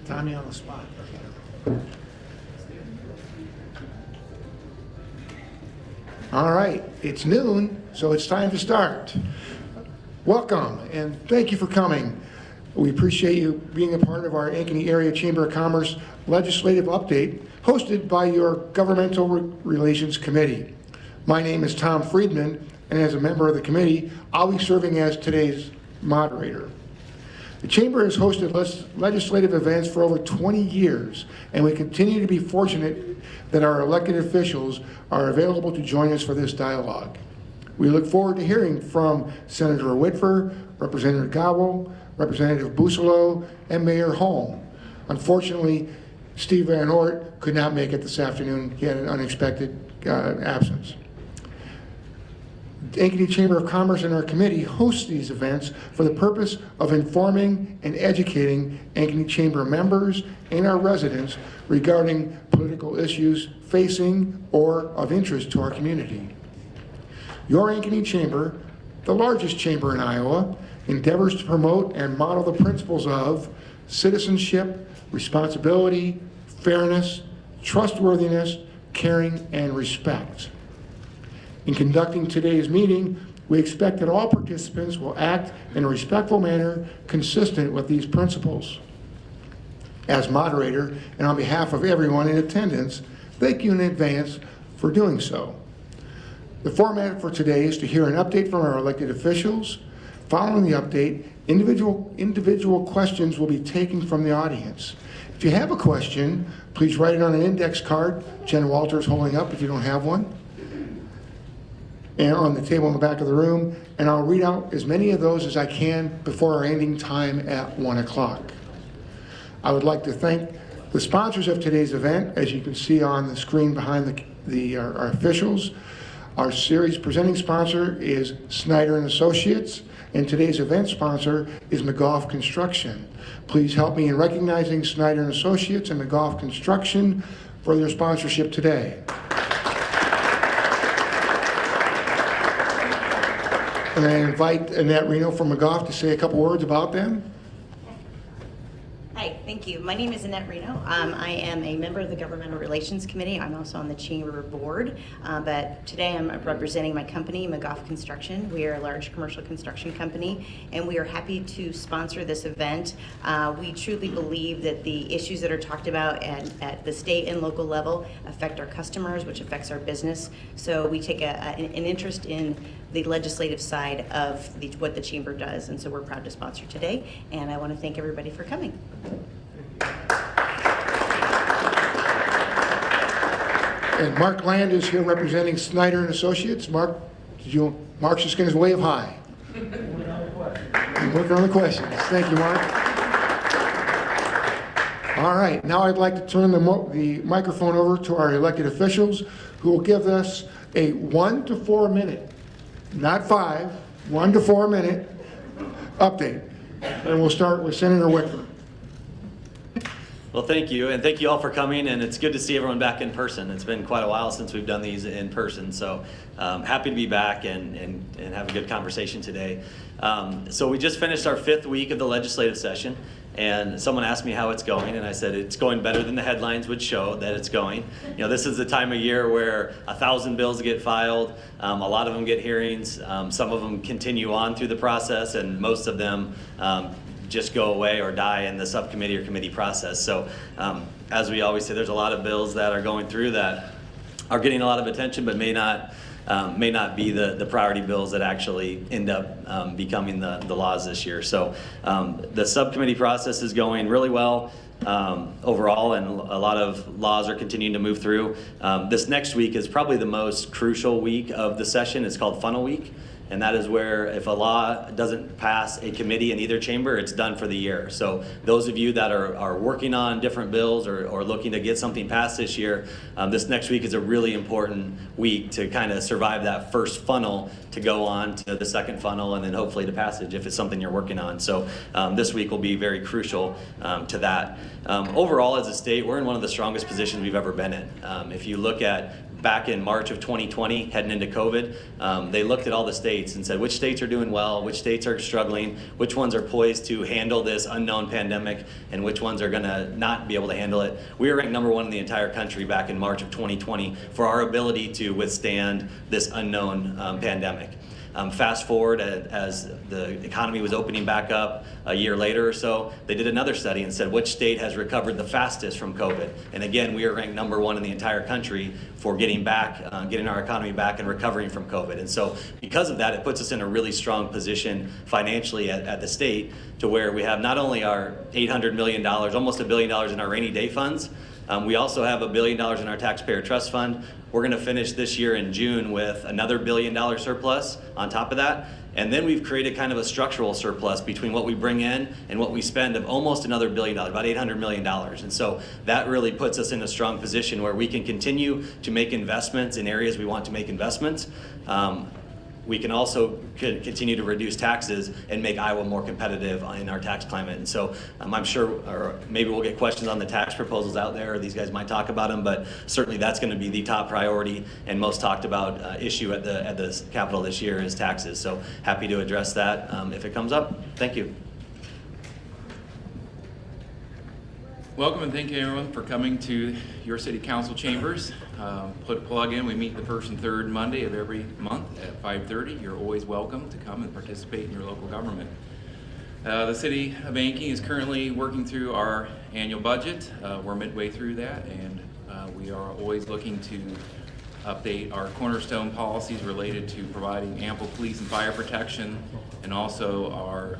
Tommy on the spot. All right, it's noon, so it's time to start. Welcome, and thank you for coming. We appreciate you being a part of our Ankeny Area Chamber of Commerce legislative update hosted by your Governmental Relations Committee. My name is Tom Friedman, and as a member of the committee, I'll be serving as today's moderator. The Chamber has hosted legislative events for over 20 years, and we continue to be fortunate that our elected officials are available to join us for this dialogue. We look forward to hearing from Senator Whitford, Representative Gobble, Representative Busolo, and Mayor Holm. Unfortunately, Steve Van Oort could not make it this afternoon. He had an unexpected absence. The Ankeny Chamber of Commerce and our committee hosts these events for the purpose of informing and educating Ankeny Chamber members and our residents regarding political issues facing or of interest to our community. Your Ankeny Chamber, the largest chamber in Iowa, endeavors to promote and model the principles of citizenship, responsibility, fairness, trustworthiness, caring, and respect. In conducting today's meeting, we expect that all participants will act in a respectful manner consistent with these principles. As moderator, and on behalf of everyone in attendance, thank you in advance for doing so. The format for today is to hear an update from our elected officials. Following the update, individual questions will be taken from the audience. If you have a question, please write it on an index card. Jen Walters holding up if you don't have one. And on the table in the back of the room, and I'll read out as many of those as I can before our ending time at 1 o'clock. I would like to thank the sponsors of today's event. As you can see on the screen behind our officials, our series presenting sponsor is Snyder and Associates, and today's event sponsor is McGough Construction. Please help me in recognizing Snyder and Associates and McGough Construction for their sponsorship today. And I invite Annette Reno from McGough to say a couple words about them. Hi, thank you. My name is Annette Reno. I am a member of the Governmental Relations Committee. I'm also on the Chamber Board, but today I'm representing my company, McGough Construction. We are a large commercial construction company, and we are happy to sponsor this event. We truly believe that the issues that are talked about at the state and local level affect our customers, which affects our business. So we take an interest in the legislative side of what the Chamber does, and so we're proud to sponsor today, and I want to thank everybody for coming. And Mark Land is here representing Snyder and Associates. Mark, Mark's just going to wave hi. Working on the questions. Thank you, Mark. All right, now I'd like to turn the microphone over to our elected officials who will give us a 1 to 4 minute, not 5, 1 to 4 minute update. And we'll start with Senator Whitford. Well, thank you, and thank you all for coming, and it's good to see everyone back in person. It's been quite a while since we've done these in person, so happy to be back and have a good conversation today. So we just finished our 5th week of the legislative session, and someone asked me how it's going, and I said it's going better than the headlines would show that it's going. You know, this is the time of year where 1,000 bills get filed, a lot of them get hearings, some of them continue on through the process, and most of them just go away or die in the subcommittee or committee process. So as we always say, there's a lot of bills that are going through that are getting a lot of attention but may not be the priority bills that actually end up becoming the laws this year. So the subcommittee process is going really well overall, and a lot of laws are continuing to move through. This next week is probably the most crucial week of the session. It's called Funnel Week. And that is where if a law doesn't pass a committee in either chamber, it's done for the year. So those of you that are working on different bills or looking to get something passed this year, this next week is a really important week to kind of survive that first funnel to go on to the second funnel and then hopefully to passage if it's something you're working on. So this week will be very crucial to that. Overall, as a state, we're in one of the strongest positions we've ever been in. If you look at back in March of 2020, heading into COVID, they looked at all the states and said, which states are doing well, which states are struggling, which ones are poised to handle this unknown pandemic, and which ones are gonna not be able to handle it. We were ranked #1 in the entire country back in March of 2020 for our ability to withstand this unknown pandemic. Fast forward as the economy was opening back up a year later or so, they did another study and said which state has recovered the fastest from COVID. And again, we are ranked #1 in the entire country for getting our economy back and recovering from COVID. And so because of that, it puts us in a really strong position financially at the state to where we have not only our $800 million, almost $1 billion in our rainy day funds, we also have $1 billion in our taxpayer trust fund. We're going to finish this year in June with another $1 billion surplus on top of that. And then we've created kind of a structural surplus between what we bring in and what we spend of almost another $1 billion, about $800 million. And so that really puts us in a strong position where we can continue to make investments in areas we want to make investments. We can also continue to reduce taxes and make Iowa more competitive in our tax climate. And so I'm sure, or maybe we'll get questions on the tax proposals out there, or these guys might talk about them, but certainly that's going to be the top priority and most talked about issue at the Capitol this year is taxes. So happy to address that if it comes up. Thank you. Welcome and thank you everyone for coming to your city council chambers. Put a plug in, we meet the first and third Monday of every month at 5:30. You're always welcome to come and participate in your local government. The city of Ankeny is currently working through our annual budget. We're midway through that, and we are always looking to update our cornerstone policies related to providing ample police and fire protection, and also our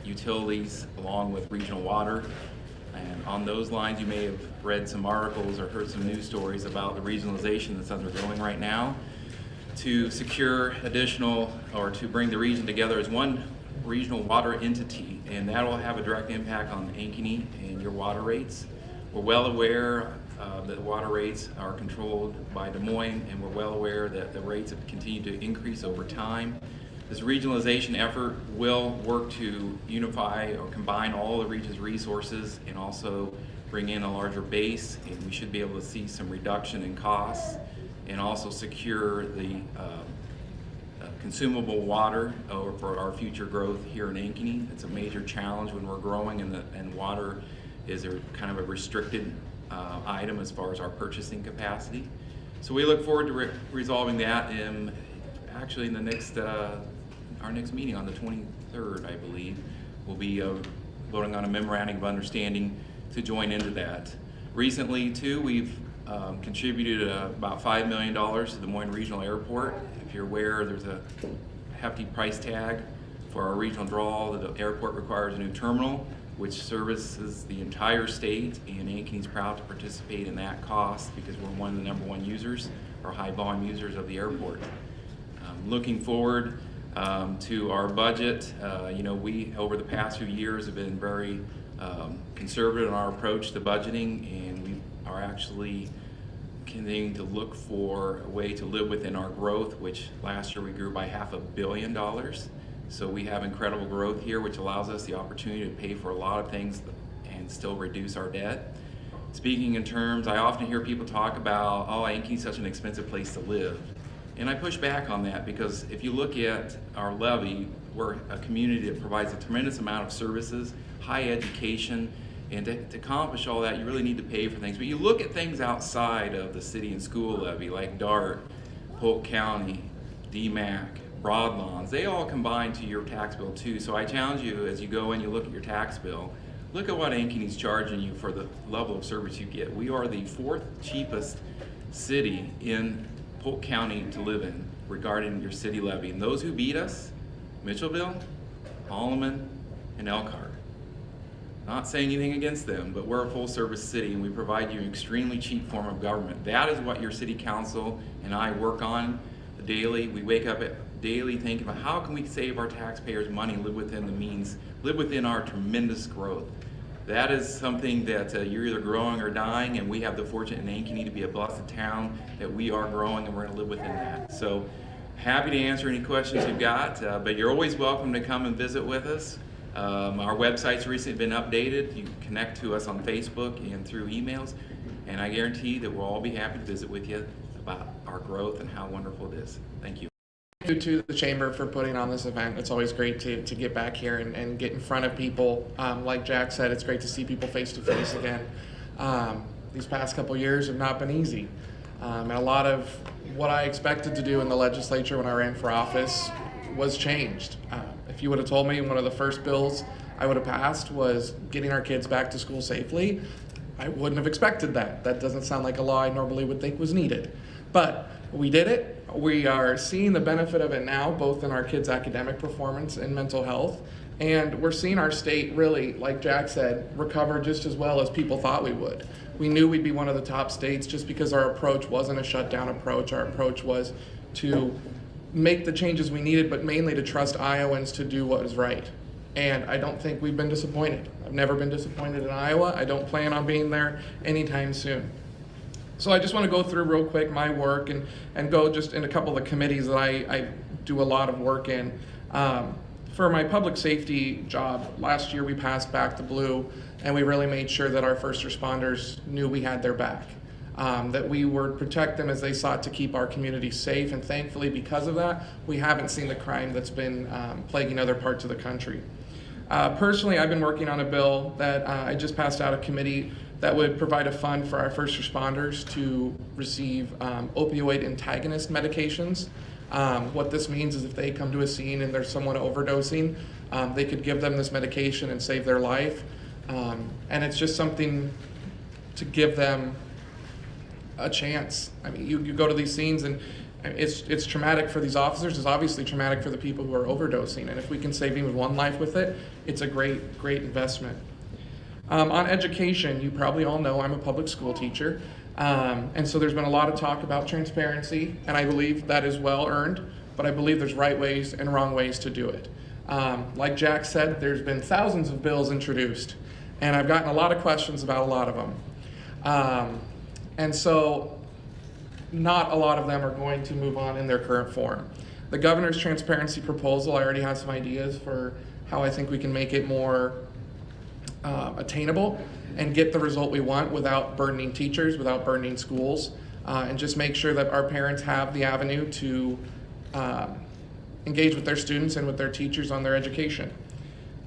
utilities along with regional water. And on those lines, you may have read some articles or heard some news stories about the regionalization that's undergoing right now to secure additional, or to bring the region together as one regional water entity, and that will have a direct impact on Ankeny and your water rates. We're well aware that water rates are controlled by Des Moines, and we're well aware that the rates have continued to increase over time. This regionalization effort will work to unify or combine all the region's resources and also bring in a larger base, and we should be able to see some reduction in costs and also secure the consumable water for our future growth here in Ankeny. It's a major challenge when we're growing, and water is kind of a restricted item as far as our purchasing capacity. So we look forward to resolving that actually in the next our next meeting on the 23rd, I believe. We'll be voting on a memorandum of understanding to join into that. Recently, too, we've contributed about $5 million to Des Moines Regional Airport. If you're aware, there's a hefty price tag for our regional draw. The airport requires a new terminal, which services the entire state, and Ankeny's proud to participate in that cost because we're one of the #1 users, or high volume users of the airport. Looking forward to our budget, we over the past few years have been very conservative in our approach to budgeting, and we are actually continuing to look for a way to live within our growth, which last year we grew by $500 million. So we have incredible growth here, which allows us the opportunity to pay for a lot of things and still reduce our debt. Speaking in terms, I often hear people talk about, oh, Ankeny's such an expensive place to live. And I push back on that because if you look at our levy, we're a community that provides a tremendous amount of services, high education, and to accomplish all that, you really need to pay for things. But you look at things outside of the city and school levy, like DART, Polk County, DMAC, Broadlawns, they all combine to your tax bill too. So I challenge you, as you go and you look at your tax bill, look at what Ankeny's charging you for the level of service you get. We are the 4th cheapest city in Polk County to live in regarding your city levy. And those who beat us, Mitchellville, Holloman, and Elkhart. Not saying anything against them, but we're a full service city and we provide you an extremely cheap form of government. That is what your city council and I work on daily. We wake up daily thinking about how can we save our taxpayers money, live within the means, live within our tremendous growth. That is something that you're either growing or dying, and we have the fortune in Ankeny to be a blessed town that we are growing, and we're going to live within that. So happy to answer any questions you've got, but you're always welcome to come and visit with us. Our website's recently been updated. You can connect to us on Facebook and through emails, and I guarantee that we'll all be happy to visit with you about our growth and how wonderful it is. Thank you. Thank you to the Chamber for putting on this event. It's always great to get back here and get in front of people. Like Jack said, it's great to see people face to face again. These past couple years have not been easy. And a lot of what I expected to do in the legislature when I ran for office was changed. If you would have told me one of the first bills I would have passed was getting our kids back to school safely, I wouldn't have expected that. That doesn't sound like a law I normally would think was needed. But we did it. We are seeing the benefit of it now, both in our kids' academic performance and mental health. And we're seeing our state really, like Jack said, recover just as well as people thought we would. We knew we'd be one of the top states just because our approach wasn't a shutdown approach. Our approach was to make the changes we needed, but mainly to trust Iowans to do what is right. And I don't think we've been disappointed. I've never been disappointed in Iowa. I don't plan on being there anytime soon. So I just want to go through real quick my work and go just in a couple of the committees that I do a lot of work in. For my public safety job, last year we passed Back to Blue, and we really made sure that our first responders knew we had their back, that we would protect them as they sought to keep our community safe. And thankfully, because of that, we haven't seen the crime that's been plaguing other parts of the country. Personally, I've been working on a bill that I just passed out of committee that would provide a fund for our first responders to receive opioid antagonist medications. What this means is if they come to a scene and there's someone overdosing, they could give them this medication and save their life. And it's just something to give them a chance. I mean, you go to these scenes and it's traumatic for these officers. It's obviously traumatic for the people who are overdosing. And if we can save even one life with it, it's a great investment. On education, you probably all know I'm a public school teacher. And so there's been a lot of talk about transparency, and I believe that is well earned, but I believe there's right ways and wrong ways to do it. Like Jack said, there's been thousands of bills introduced, and I've gotten a lot of questions about a lot of them. And so not a lot of them are going to move on in their current form. The governor's transparency proposal, I already have some ideas for how I think we can make it more attainable and get the result we want without burdening teachers, without burdening schools, and just make sure that our parents have the avenue to engage with their students and with their teachers on their education.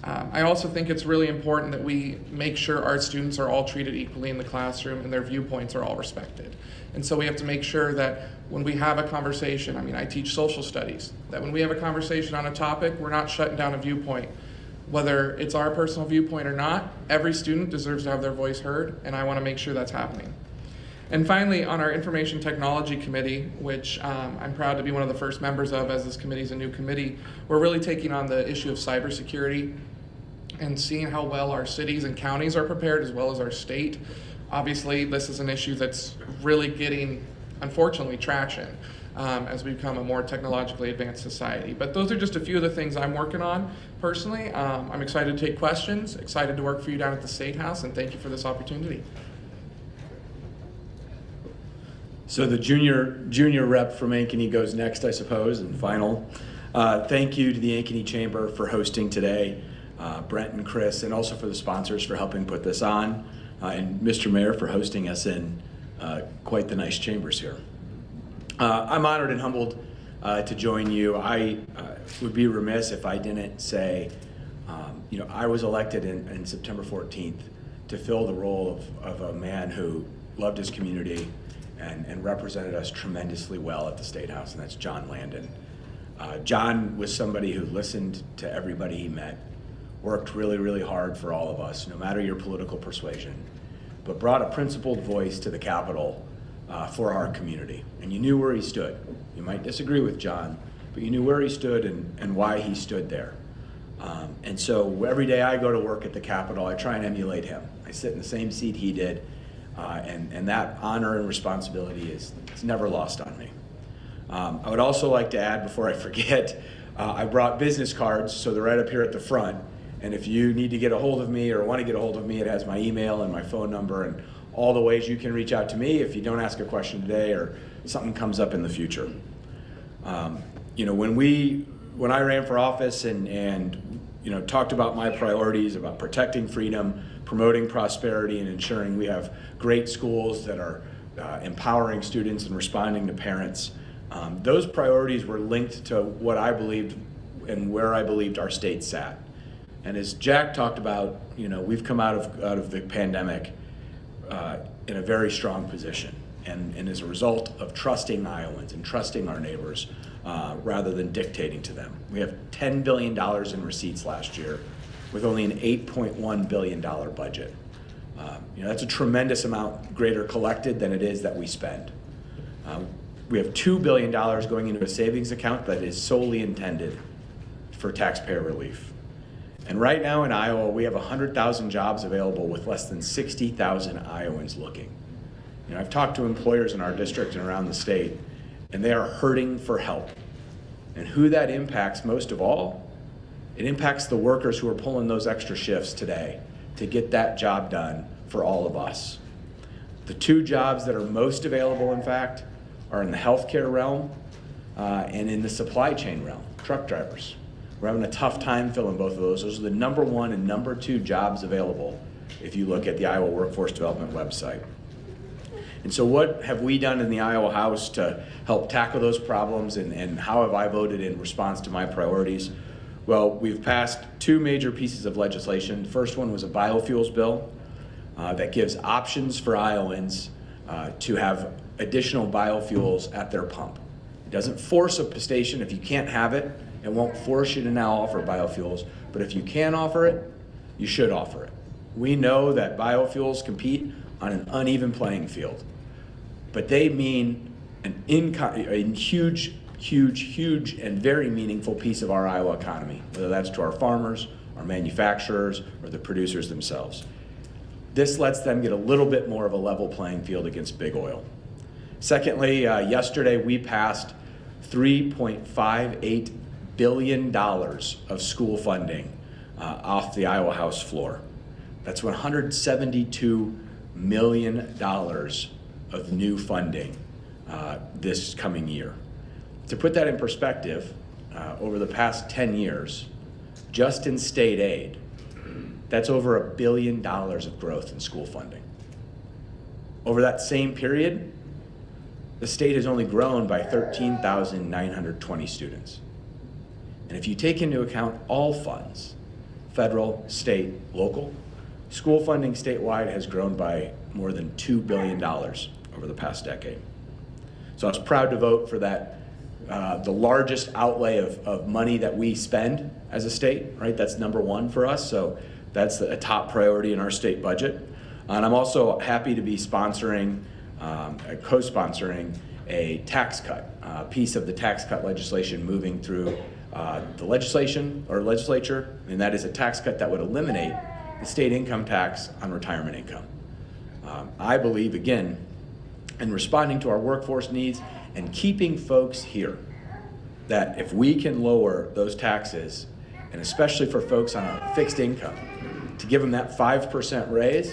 I also think it's really important that we make sure our students are all treated equally in the classroom and their viewpoints are all respected. And so we have to make sure that when we have a conversation, I mean, I teach social studies, that when we have a conversation on a topic, we're not shutting down a viewpoint. Whether it's our personal viewpoint or not, every student deserves to have their voice heard, and I want to make sure that's happening. And finally, on our Information Technology Committee, which I'm proud to be one of the first members of, as this committee is a new committee, we're really taking on the issue of cybersecurity and seeing how well our cities and counties are prepared, as well as our state. Obviously, this is an issue that's really getting, unfortunately, traction as we become a more technologically advanced society. But those are just a few of the things I'm working on personally. I'm excited to take questions, excited to work for you down at the State House, and thank you for this opportunity. So the junior rep from Ankeny goes next, I suppose, and final. Thank you to the Ankeny Chamber for hosting today, Brent and Chris, and also for the sponsors for helping put this on, and Mr. Mayor for hosting us in quite the nice chambers here. I'm honored and humbled to join you. I would be remiss if I didn't say, I was elected in September 14th to fill the role of a man who loved his community and represented us tremendously well at the State House, and that's John Landon. John was somebody who listened to everybody he met, worked really, really hard for all of us, no matter your political persuasion, but brought a principled voice to the Capitol for our community. And you knew where he stood. You might disagree with John, but you knew where he stood and why he stood there. And so every day I go to work at the Capitol, I try and emulate him. I sit in the same seat he did, and that honor and responsibility it's never lost on me. I would also like to add, before I forget, I brought business cards, so they're right up here at the front. And if you need to get a hold of me or want to get a hold of me, it has my email and my phone number and all the ways you can reach out to me if you don't ask a question today or something comes up in the future. When I ran for office and talked about my priorities about protecting freedom, promoting prosperity, and ensuring we have great schools that are empowering students and responding to parents. Those priorities were linked to what I believed and where I believed our state sat. And as Jack talked about, we've come out of the pandemic in a very strong position. And as a result of trusting Iowans and trusting our neighbors rather than dictating to them. We have $10 billion in receipts last year with only an $8.1 billion budget. That's a tremendous amount greater collected than it is that we spend. We have $2 billion going into a savings account that is solely intended for taxpayer relief. And right now in Iowa, we have 100,000 jobs available with less than 60,000 Iowans looking. I've talked to employers in our district and around the state, and they are hurting for help. And who that impacts most of all, it impacts the workers who are pulling those extra shifts today to get that job done for all of us. The two jobs that are most available, in fact, are in the healthcare realm and in the supply chain realm, truck drivers. We're having a tough time filling both of those. Those are the number 1 and number 2 jobs available if you look at the Iowa Workforce Development website. And so what have we done in the Iowa House to help tackle those problems, and how have I voted in response to my priorities? Well, we've passed 2 major pieces of legislation. The first one was a biofuels bill that gives options for Iowans to have additional biofuels at their pump. It doesn't force a station if you can't have it. It won't force you to now offer biofuels, but if you can offer it, you should offer it. We know that biofuels compete on an uneven playing field, but they mean a huge and very meaningful piece of our Iowa economy, whether that's to our farmers, our manufacturers, or the producers themselves. This lets them get a little bit more of a level playing field against big oil. Secondly, yesterday we passed $3.58 billion of school funding off the Iowa House floor. That's $172 million of new funding this coming year. To put that in perspective, over the past 10 years, just in state aid, that's over $1 billion of growth in school funding. Over that same period, the state has only grown by 13,920 students. And if you take into account all funds, federal, state, local, school funding statewide has grown by more than $2 billion over the past decade. So I was proud to vote for that, the largest outlay of money that we spend as a state, right? That's number 1 for us, so that's a top priority in our state budget. And I'm also happy to be sponsoring, co-sponsoring a tax cut, piece of the tax cut legislation moving through the legislature, and that is a tax cut that would eliminate the state income tax on retirement income. I believe, again, in responding to our workforce needs and keeping folks here, that if we can lower those taxes, and especially for folks on a fixed income, to give them that 5% raise,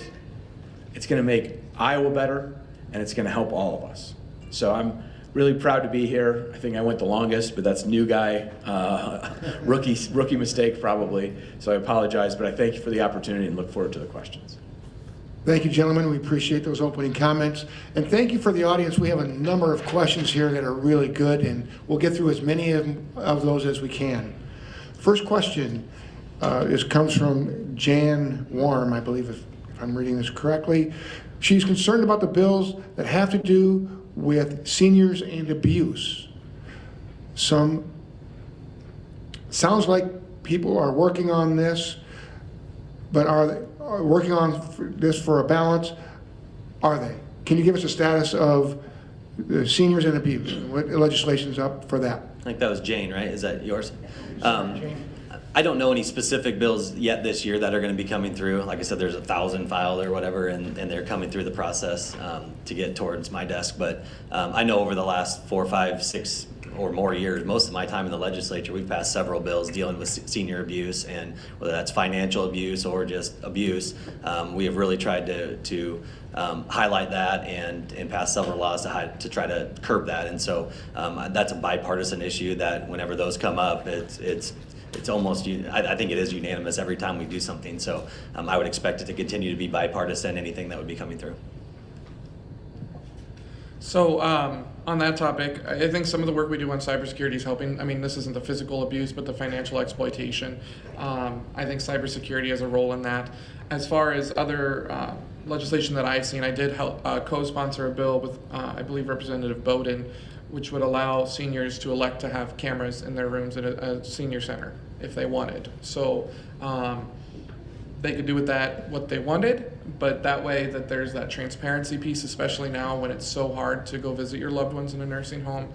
it's going to make Iowa better, and it's going to help all of us. So I'm really proud to be here. I think I went the longest, but that's new guy, rookie mistake probably. So I apologize, but I thank you for the opportunity and look forward to the questions. Thank you, gentlemen. We appreciate those opening comments. And thank you for the audience. We have a number of questions here that are really good, and we'll get through as many of those as we can. First question comes from Jan Warm, I believe, if I'm reading this correctly. She's concerned about the bills that have to do with seniors and abuse. Sounds like people are working on this, but are they working on this for a balance? Are they? Can you give us a status of the seniors and abuse? What legislation is up for that? I think that was Jane, right? Is that yours? Jane? I don't know any specific bills yet this year that are going to be coming through. Like I said, there's 1,000 filed or whatever, and they're coming through the process to get towards my desk. But I know over the last 4, 5, 6 or more years, most of my time in the legislature, we've passed several bills dealing with senior abuse, and whether that's financial abuse or just abuse, we have really tried to highlight that and pass several laws to try to curb that. And so that's a bipartisan issue that whenever those come up, it's almost, I think it is unanimous every time we do something. So I would expect it to continue to be bipartisan, anything that would be coming through. So on that topic, I think some of the work we do on cybersecurity is helping. I mean, this isn't the physical abuse, but the financial exploitation. I think cybersecurity has a role in that. As far as other legislation that I've seen, I did help co-sponsor a bill with, I believe, Representative Bowden, which would allow seniors to elect to have cameras in their rooms at a senior center if they wanted. So they could do with that what they wanted, but that way that there's that transparency piece, especially now when it's so hard to go visit your loved ones in a nursing home.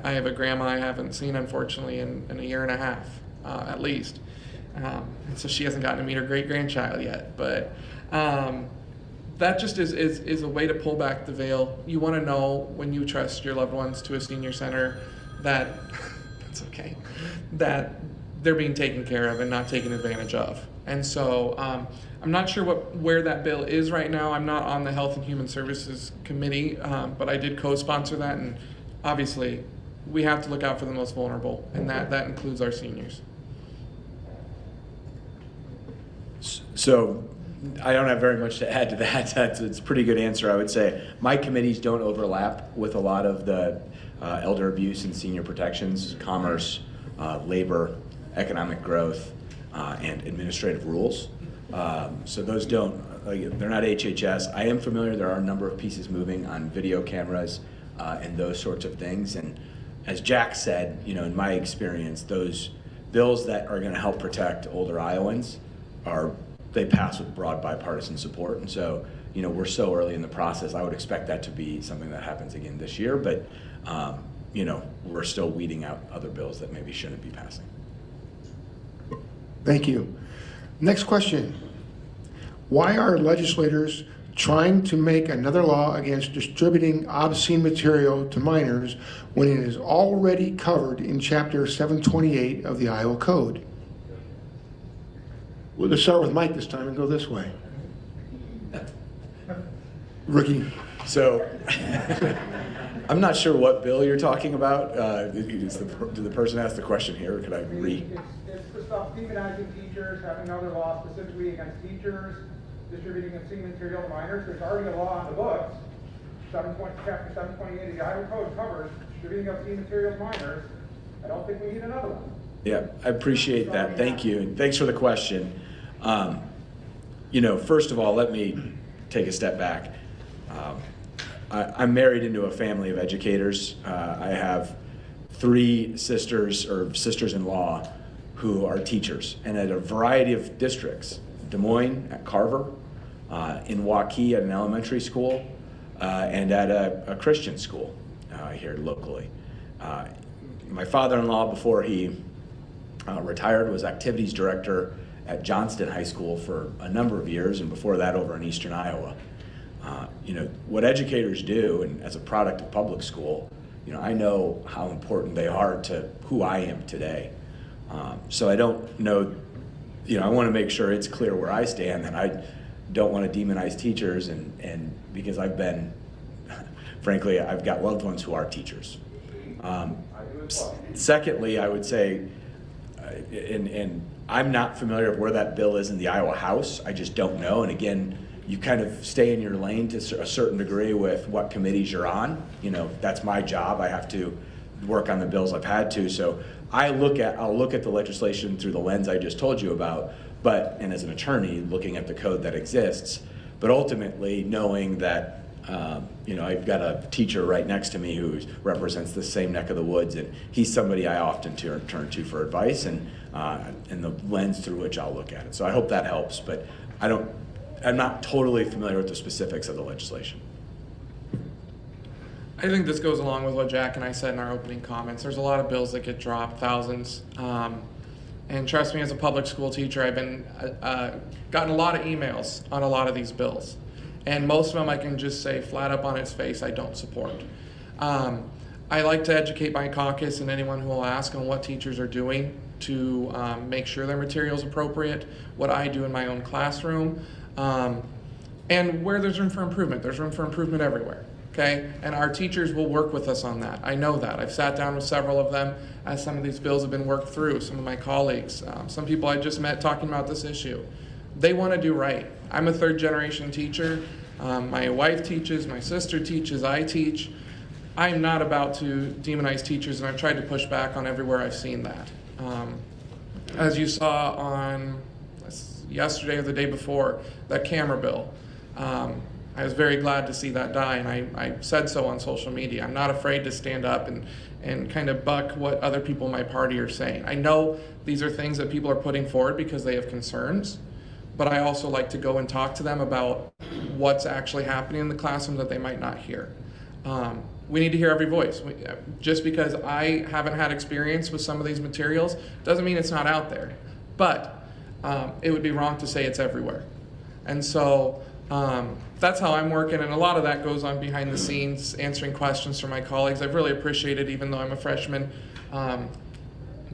I have a grandma I haven't seen, unfortunately, in a year and a half, at least. And so she hasn't gotten to meet her great-grandchild yet. But that just is a way to pull back the veil. You want to know when you trust your loved ones to a senior center that, that's okay, that they're being taken care of and not taken advantage of. And so I'm not sure where that bill is right now. I'm not on the Health and Human Services Committee, but I did co-sponsor that, and obviously we have to look out for the most vulnerable, and that includes our seniors. So I don't have very much to add to that. It's a pretty good answer, I would say. My committees don't overlap with a lot of the elder abuse and senior protections, commerce, labor, economic growth, and administrative rules. So those don't, they're not HHS. I am familiar, there are a number of pieces moving on video cameras and those sorts of things. And as Jack said, in my experience, those bills that are going to help protect older Iowans they pass with broad bipartisan support. And so, we're so early in the process, I would expect that to be something that happens again this year. But, we're still weeding out other bills that maybe shouldn't be passing. Thank you. Next question. Why are legislators trying to make another law against distributing obscene material to minors when it is already covered in Chapter 728 of the Iowa Code? We'll start with Mike this time and go this way. Rookie. So, I'm not sure what bill you're talking about. Did the person ask the question here, or could I It's for stuff demonizing teachers, having another law specifically against teachers, distributing obscene material to minors. There's already a law on the books. Chapter 728 of the Iowa Code covers distributing obscene material to minors. I don't think we need another one. Yeah, I appreciate that. Thank you, and thanks for the question. First of all, let me take a step back. I'm married into a family of educators. I have 3 sisters or sisters-in-law who are teachers, and at a variety of districts: Des Moines at Carver, in Waukee at an elementary school, and at a Christian school here locally. My father-in-law, before he retired, was activities director at Johnston High School for a number of years, and before that over in eastern Iowa. What educators do, and as a product of public school, I know how important they are to who I am today. So I don't know, I want to make sure it's clear where I stand, that I don't want to demonize teachers, and because frankly, I've got loved ones who are teachers. Secondly, I would say, and I'm not familiar with where that bill is in the Iowa House. I just don't know. And again, you kind of stay in your lane to a certain degree with what committees you're on. That's my job. I have to work on the bills I've had to. So I'll look at the legislation through the lens I just told you about, and as an attorney, looking at the code that exists, but ultimately knowing that I've got a teacher right next to me who represents the same neck of the woods, and he's somebody I often turn to for advice and the lens through which I'll look at it. So I hope that helps, but I'm not totally familiar with the specifics of the legislation. I think this goes along with what Jack and I said in our opening comments. There's a lot of bills that get dropped, thousands. And trust me, as a public school teacher, I've been gotten a lot of emails on a lot of these bills. And most of them I can just say flat up on its face, I don't support. I like to educate my caucus and anyone who will ask on what teachers are doing to make sure their material is appropriate, what I do in my own classroom, and where there's room for improvement. There's room for improvement everywhere. Okay, and our teachers will work with us on that. I know that. I've sat down with several of them as some of these bills have been worked through, some of my colleagues, some people I just met talking about this issue. They want to do right. I'm a 3rd generation teacher. My wife teaches, my sister teaches, I teach. I'm not about to demonize teachers, and I've tried to push back on everywhere I've seen that. As you saw on yesterday or the day before, that camera bill, I was very glad to see that die, and I said so on social media. I'm not afraid to stand up and kind of buck what other people in my party are saying. I know these are things that people are putting forward because they have concerns, but I also like to go and talk to them about what's actually happening in the classroom that they might not hear. We need to hear every voice. Just because I haven't had experience with some of these materials doesn't mean it's not out there, but it would be wrong to say it's everywhere. And so that's how I'm working, and a lot of that goes on behind the scenes, answering questions from my colleagues. I've really appreciated, even though I'm a freshman,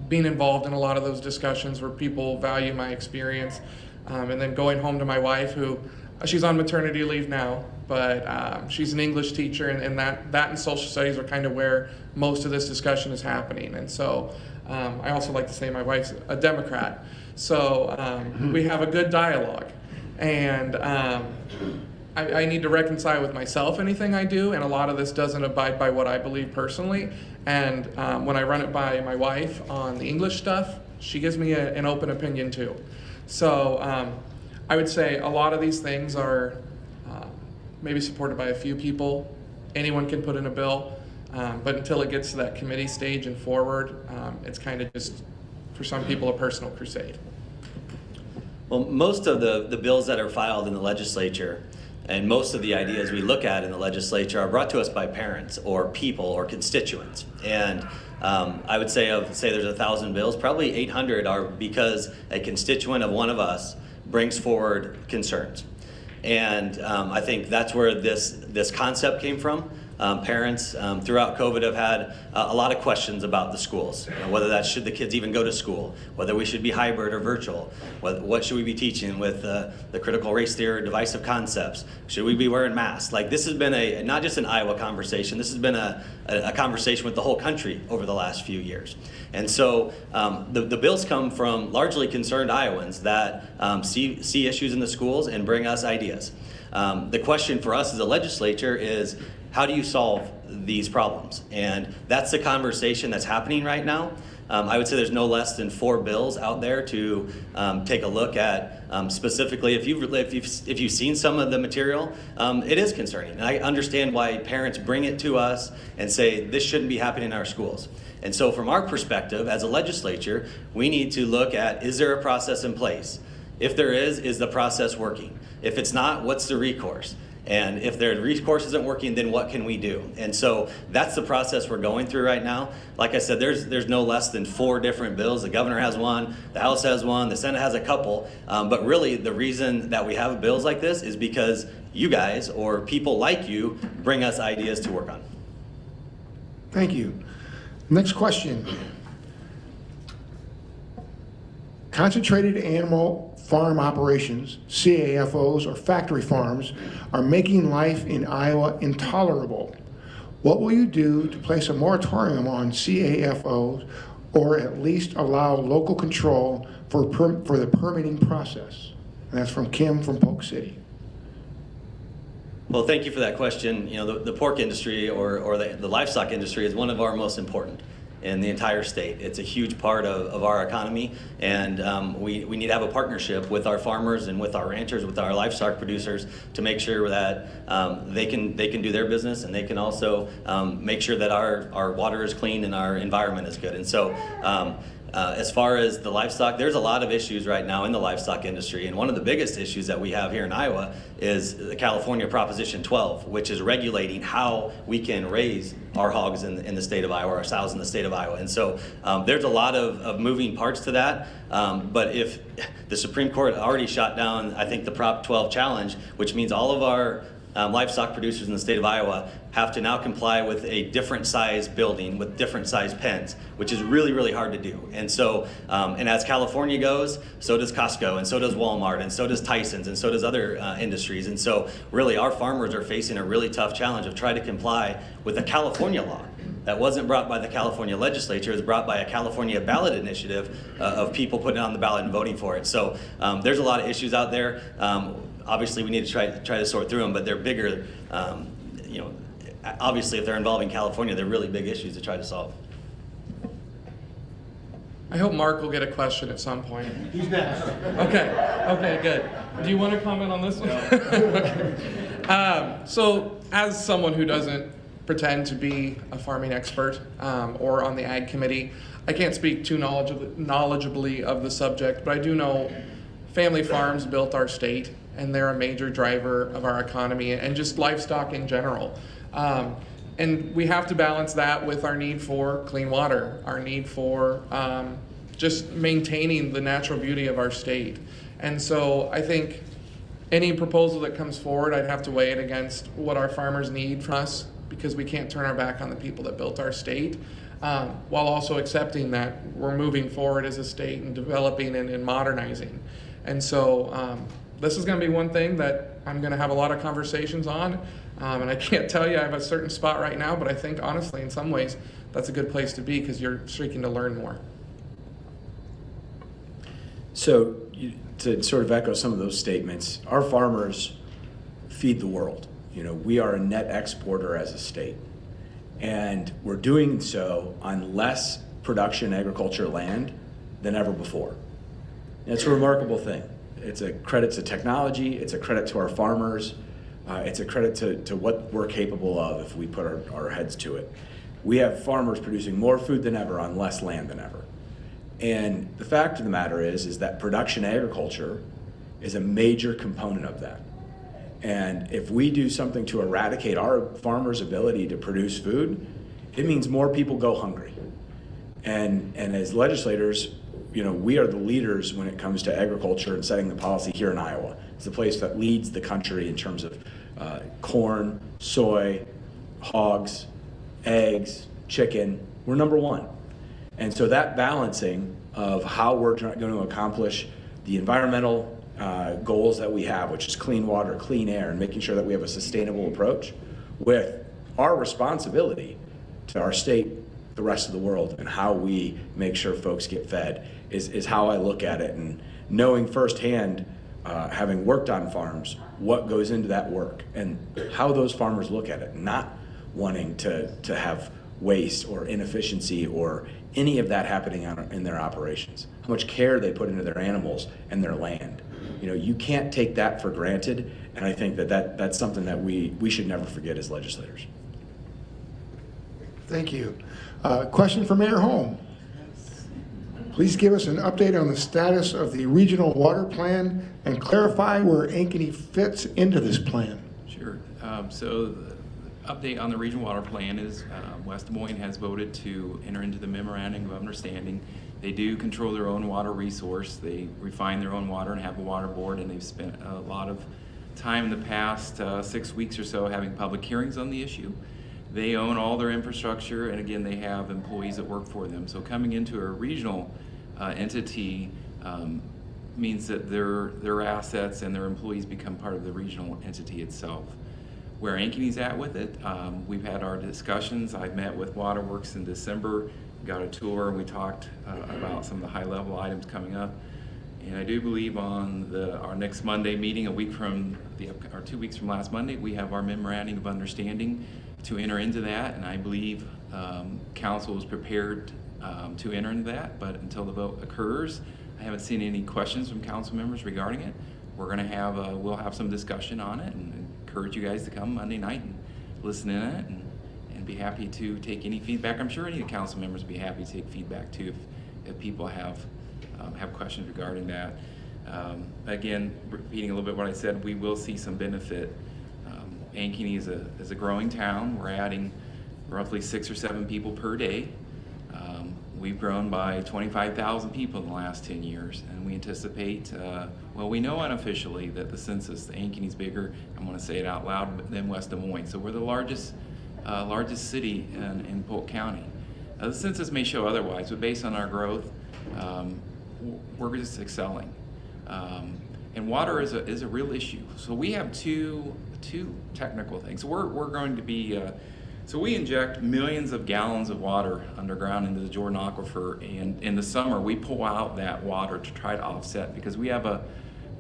being involved in a lot of those discussions where people value my experience, and then going home to my wife, who she's on maternity leave now, but she's an English teacher, and that and social studies are kind of where most of this discussion is happening. And so I also like to say my wife's a Democrat, so we have a good dialogue. And I need to reconcile with myself anything I do, and a lot of this doesn't abide by what I believe personally. And when I run it by my wife on the English stuff, she gives me an open opinion too. So I would say a lot of these things are maybe supported by a few people. Anyone can put in a bill, but until it gets to that committee stage and forward, it's kind of just, for some people, a personal crusade. Well, most of the bills that are filed in the legislature and most of the ideas we look at in the legislature are brought to us by parents or people or constituents. And I would say there's 1,000 bills, probably 800 are because a constituent of one of us brings forward concerns. And I think that's where this concept came from. Parents throughout COVID have had a lot of questions about the schools, whether that should the kids even go to school, whether we should be hybrid or virtual, what should we be teaching with the critical race theory, divisive concepts, should we be wearing masks? Like, this has been not just an Iowa conversation, this has been a conversation with the whole country over the last few years. And so the bills come from largely concerned Iowans that see issues in the schools and bring us ideas. The question for us as a legislature is, how do you solve these problems? And that's the conversation that's happening right now. I would say there's no less than 4 bills out there to take a look at. Specifically, if you've seen some of the material, it is concerning. And I understand why parents bring it to us and say this shouldn't be happening in our schools. And so from our perspective as a legislature, we need to look at, is there a process in place? If there is the process working? If it's not, what's the recourse? And if their recourse isn't working, then what can we do? And so that's the process we're going through right now. Like I said, there's no less than 4 different bills. The governor has one, the House has one, the Senate has a couple. But really, the reason that we have bills like this is because you guys, or people like you, bring us ideas to work on. Thank you. Next question. Concentrated animal farm operations, CAFOs, or factory farms, are making life in Iowa intolerable. What will you do to place a moratorium on CAFOs, or at least allow local control for the permitting process? And that's from Kim from Polk City. Well, thank you for that question. You know, the pork industry or the livestock industry is one of our most important in the entire state. It's a huge part of our economy, and we need to have a partnership with our farmers and with our ranchers, with our livestock producers, to make sure that they can do their business, and they can also make sure that our water is clean and our environment is good. And so as far as the livestock, there's a lot of issues right now in the livestock industry, and one of the biggest issues that we have here in Iowa is the California Proposition 12, which is regulating how we can raise our hogs in the state of Iowa, our sows in the state of Iowa. And so there's a lot of moving parts to that, but if the Supreme Court already shot down, I think, the Prop 12 challenge, which means all of our livestock producers in the state of Iowa have to now comply with a different size building with different size pens, which is really, really hard to do. And so, and as California goes, so does Costco, and so does Walmart, and so does Tyson's, and so does other industries. And so really our farmers are facing a really tough challenge of trying to comply with a California law that wasn't brought by the California legislature. It was brought by a California ballot initiative of people putting it on the ballot and voting for it. So there's a lot of issues out there. Obviously, we need to try to sort through them, but they're bigger. obviously, if they're involving California, they're really big issues to try to solve. I hope Mark will get a question at some point. He's next. Okay, good. Do you want to comment on this one? Okay. So, as someone who doesn't pretend to be a farming expert or on the Ag Committee, I can't speak too knowledgeably of the subject, but I do know family farms built our state, and they're a major driver of our economy and just livestock in general. And we have to balance that with our need for clean water, our need for just maintaining the natural beauty of our state. And so I think any proposal that comes forward, I'd have to weigh it against what our farmers need from us, because we can't turn our back on the people that built our state, while also accepting that we're moving forward as a state and developing and modernizing. And so this is going to be one thing that I'm going to have a lot of conversations on. And I can't tell you I have a certain spot right now, but I think honestly, in some ways, that's a good place to be because you're seeking to learn more. So to sort of echo some of those statements, our farmers feed the world. You know, we are a net exporter as a state, and we're doing so on less production agriculture land than ever before. And it's a remarkable thing. It's a credit to technology, it's a credit to our farmers, it's a credit to what we're capable of if we put our heads to it. We have farmers producing more food than ever on less land than ever. And the fact of the matter is that production agriculture is a major component of that. And if we do something to eradicate our farmers' ability to produce food, it means more people go hungry. And as legislators, you know, we are the leaders when it comes to agriculture and setting the policy here in Iowa. It's the place that leads the country in terms of corn, soy, hogs, eggs, chicken. We're number one. And so that balancing of how we're going to accomplish the environmental goals that we have, which is clean water, clean air, and making sure that we have a sustainable approach, with our responsibility to our state, the rest of the world, and how we make sure folks get fed is how I look at it. And knowing firsthand, having worked on farms, what goes into that work and how those farmers look at it, not wanting to have waste or inefficiency or any of that happening in their operations, how much care they put into their animals and their land. You know, you can't take that for granted, and I think that's something that we should never forget as legislators. Thank you. Question for Mayor Holm. Please give us an update on the status of the regional water plan and clarify where Ankeny fits into this plan. Sure. So the update on the regional water plan is West Des Moines has voted to enter into the memorandum of understanding. They do control their own water resource. They refine their own water and have a water board, and they've spent a lot of time in the past 6 weeks or so having public hearings on the issue. They own all their infrastructure, and again, they have employees that work for them. So coming into a regional entity means that their assets and their employees become part of the regional entity itself. Where Ankeny's at with it, we've had our discussions. I met with Waterworks in December, got a tour, and we talked about some of the high-level items coming up. And I do believe on our next Monday meeting, a week from or 2 weeks from last Monday, we have our memorandum of understanding to enter into that, and I believe council is prepared to enter into that, but until the vote occurs, I haven't seen any questions from council members regarding it. We're going to have we'll have some discussion on it, and encourage you guys to come Monday night and listen in on it, and be happy to take any feedback. I'm sure any of the council members would be happy to take feedback too if people have questions regarding that. Again, repeating a little bit what I said, we will see some benefit. Ankeny is a growing town. We're adding roughly 6 or 7 people per day. We've grown by 25,000 people in the last 10 years, and we anticipate, well, we know unofficially that the census, the Ankeny's bigger, I'm going to say it out loud, than West Des Moines. So we're the largest city in Polk County. The census may show otherwise, but based on our growth, we're just excelling. And water is a real issue. So we have two technical things. We're going to be, so we inject millions of gallons of water underground into the Jordan Aquifer, and in the summer we pull out that water to try to offset, because we have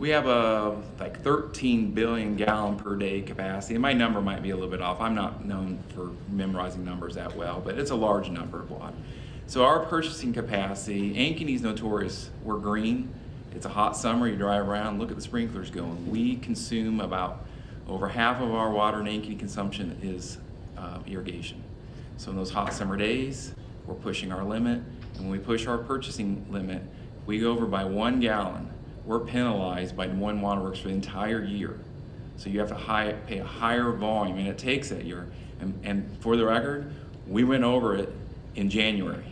We have a like 13 billion gallon per day capacity. And my number might be a little bit off. I'm not known for memorizing numbers that well, but it's a large number of water. So our purchasing capacity, Ankeny's notorious. We're green. It's a hot summer. You drive around, look at the sprinklers going. We consume about over half of our water in Ankeny consumption is irrigation. So in those hot summer days, we're pushing our limit. And when we push our purchasing limit, we go over by 1 gallon. We're penalized by one waterworks for the entire year. So you have to pay a higher volume, and it takes that year. And for the record, we went over it in January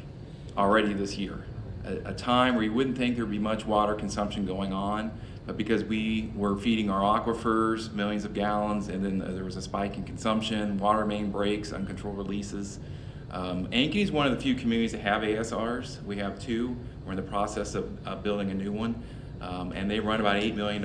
already this year. A time where you wouldn't think there'd be much water consumption going on, but because we were feeding our aquifers millions of gallons, and then there was a spike in consumption, water main breaks, uncontrolled releases. Ankeny is one of the few communities that have ASRs. We have 2. We're in the process of building a new one. And they run about $8 million.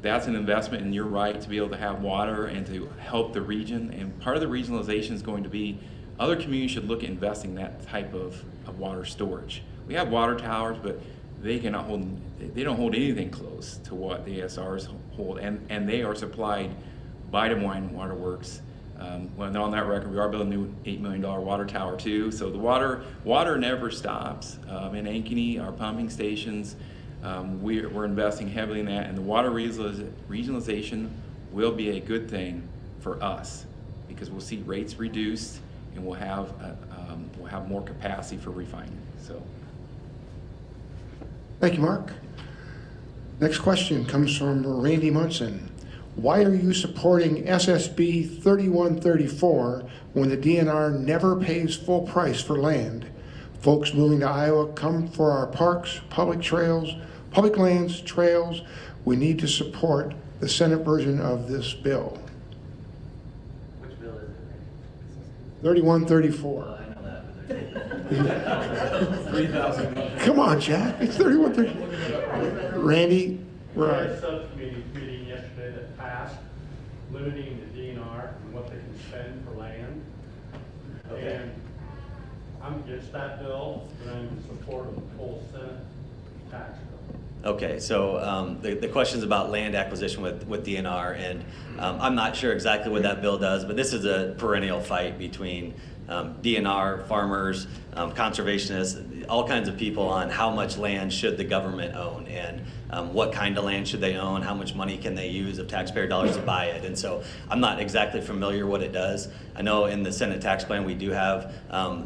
That's an investment, and you're right, to be able to have water and to help the region. And part of the regionalization is going to be other communities should look at investing in that type of water storage. We have water towers, but they don't hold anything close to what the ASRs hold, and they are supplied by Des Moines Waterworks. Well, on that record, we are building a new $8 million water tower too. So the water never stops. In Ankeny, our pumping stations, we're investing heavily in that, and the water regionalization will be a good thing for us because we'll see rates reduced, and we'll have more capacity for refining. So. Thank you, Mark. Next question comes from Randy Munson. Why are you supporting SSB 3134 when the DNR never pays full price for land? Folks moving to Iowa come for our parks, public trails, public lands, trails. We need to support the Senate version of this bill. Which bill is it? 3134. Well, I know that, but there's 3,000. Come on, Jack. It's 3134. Randy, where We are had you? a subcommittee meeting yesterday that passed limiting the DNR and what they can spend for land. Okay. And I'm against that bill, but I'm in support of the full Senate tax bill. Okay, so the question's about land acquisition with DNR, and I'm not sure exactly what that bill does, but this is a perennial fight between DNR, farmers, conservationists, all kinds of people on how much land should the government own, and what kind of land should they own, how much money can they use of taxpayer dollars to buy it. And so I'm not exactly familiar what it does. I know in the Senate tax plan we do have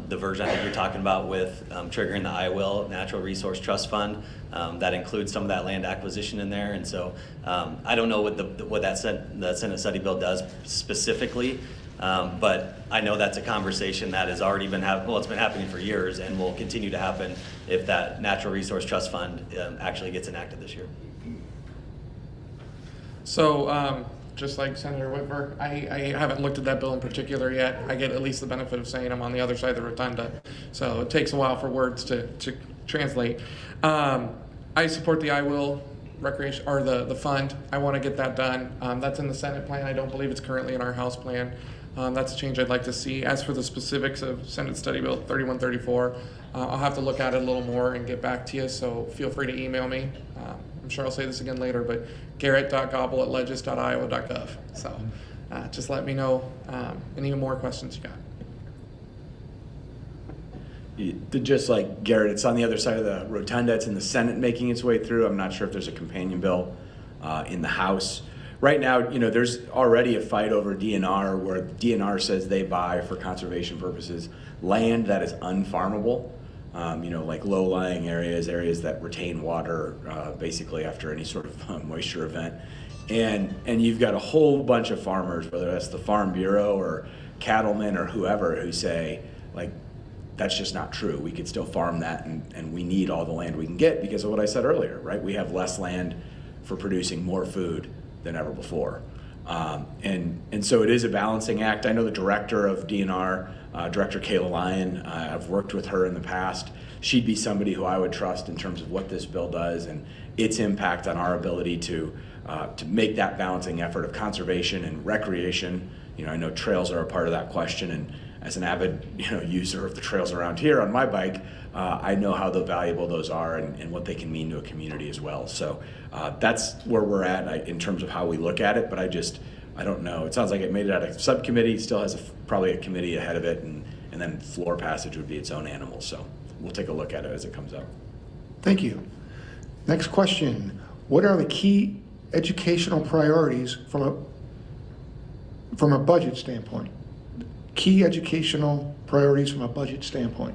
the version I think you're talking about with triggering the IWIL Natural Resource Trust Fund. That includes some of that land acquisition in there, and so I don't know what the Senate study bill does specifically, but I know that's a conversation that has already been it's been happening for years and will continue to happen if that Natural Resource Trust Fund actually gets enacted this year. So, just like Senator Whitmer, I haven't looked at that bill in particular yet. I get at least the benefit of saying I'm on the other side of the rotunda, so it takes a while for words to translate. I support the IWIL recreation, or the fund. I want to get that done. That's in the Senate plan. I don't believe it's currently in our House plan. That's a change I'd like to see. As for the specifics of Senate Study Bill 3134, I'll have to look at it a little more and get back to you, so feel free to email me. I'm sure I'll say this again later, but garrett.gobble@legis.iowa.gov. So just let me know any more questions you got. Just like Garrett, it's on the other side of the rotunda. It's in the Senate making its way through. I'm not sure if there's a companion bill in the House. Right now, there's already a fight over DNR where DNR says they buy, for conservation purposes, land that is unfarmable, like low-lying areas that retain water basically after any sort of moisture event. And you've got a whole bunch of farmers, whether that's the Farm Bureau or cattlemen or whoever, who say, that's just not true. We could still farm that, and we need all the land we can get because of what I said earlier, right? We have less land for producing more food than ever before. And so it is a balancing act. I know the director of DNR, Director Kayla Lyon, I've worked with her in the past. She'd be somebody who I would trust in terms of what this bill does and its impact on our ability to make that balancing effort of conservation and recreation. I know trails are a part of that question, as an avid user of the trails around here on my bike, I know how valuable those are and what they can mean to a community as well. So that's where we're at in terms of how we look at it, but I don't know. It sounds like it made it out of subcommittee, still has probably a committee ahead of it, and then floor passage would be its own animal. So we'll take a look at it as it comes out. Thank you. Next question. What are the key educational priorities from a budget standpoint? Key educational priorities from a budget standpoint.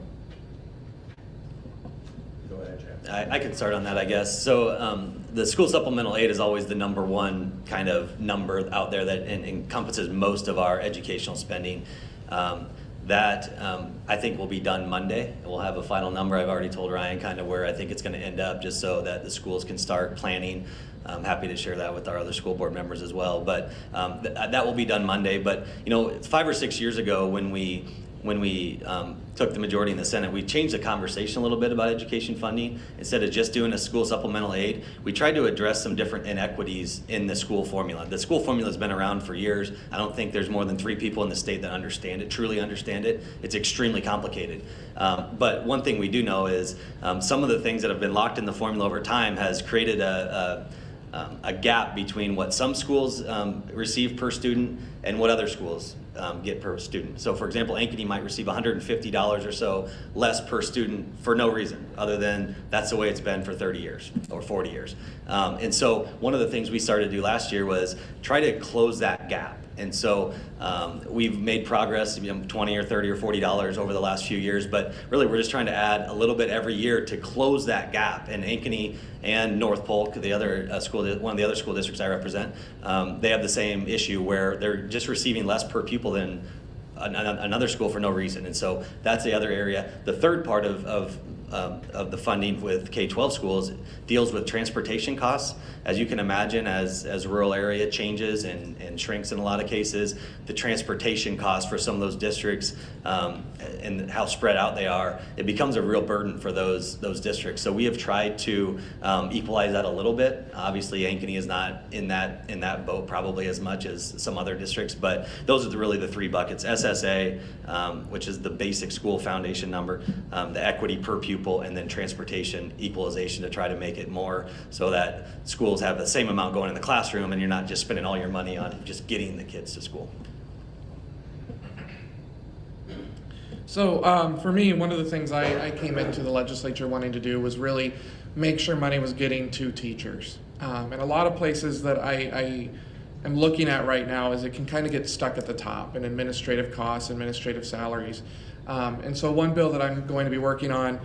Go ahead, Jeff. I can start on that, I guess. So the school supplemental aid is always the number one kind of number out there that encompasses most of our educational spending. I think will be done Monday. We'll have a final number. I've already told Ryan kind of where I think it's going to end up, just so that the schools can start planning. I'm happy to share that with our other school board members as well. But that will be done Monday. But 5 or 6 years ago, when we took the majority in the Senate, we changed the conversation a little bit about education funding. Instead of just doing a school supplemental aid, we tried to address some different inequities in the school formula. The school formula has been around for years. I don't think there's more than 3 people in the state that understand it, truly understand it. It's extremely complicated. But one thing we do know is some of the things that have been locked in the formula over time has created a gap between what some schools receive per student and what other schools get per student. So for example, Ankeny might receive $150 or so less per student for no reason other than that's the way it's been for 30 years or 40 years. And so one of the things we started to do last year was try to close that gap. And so we've made progress, $20 or $30 or $40 over the last few years, but really we're just trying to add a little bit every year to close that gap. And Ankeny and North Polk, the other one of the other school districts I represent, they have the same issue where they're just receiving less per pupil than another school for no reason. And so that's the other area. The third part of the funding with K-12 schools deals with transportation costs. As you can imagine, as rural area changes and shrinks in a lot of cases, the transportation costs for some of those districts and how spread out they are, it becomes a real burden for those districts. So we have tried to equalize that a little bit. Obviously, Ankeny is not in that boat probably as much as some other districts, but those are really the 3 buckets: SSA, which is the basic school foundation number, the equity per pupil, and then transportation equalization to try to make it more so that schools have the same amount going in the classroom and you're not just spending all your money on just getting the kids to school. So for me, one of the things I came into the legislature wanting to do was really make sure money was getting to teachers. And a lot of places that I am looking at right now is it can kind of get stuck at the top in administrative costs, administrative salaries. And so one bill that I'm going to be working on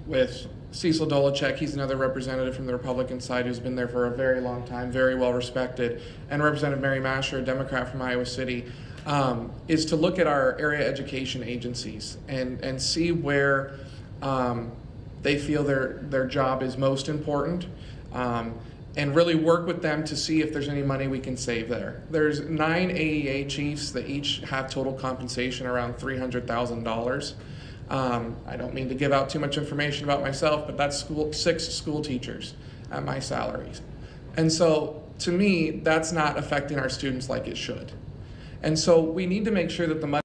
with Cecil Dolacek, he's another representative from the Republican side who's been there for a very long time, very well respected, and Representative Mary Masher, a Democrat from Iowa City, is to look at our area education agencies and see where they feel their job is most important, and really work with them to see if there's any money we can save there. There's 9 AEA chiefs that each have total compensation around $300,000. I don't mean to give out too much information about myself, but that's 6 school teachers at my salaries. And so to me, that's not affecting our students like it should. And so we need to make sure that the money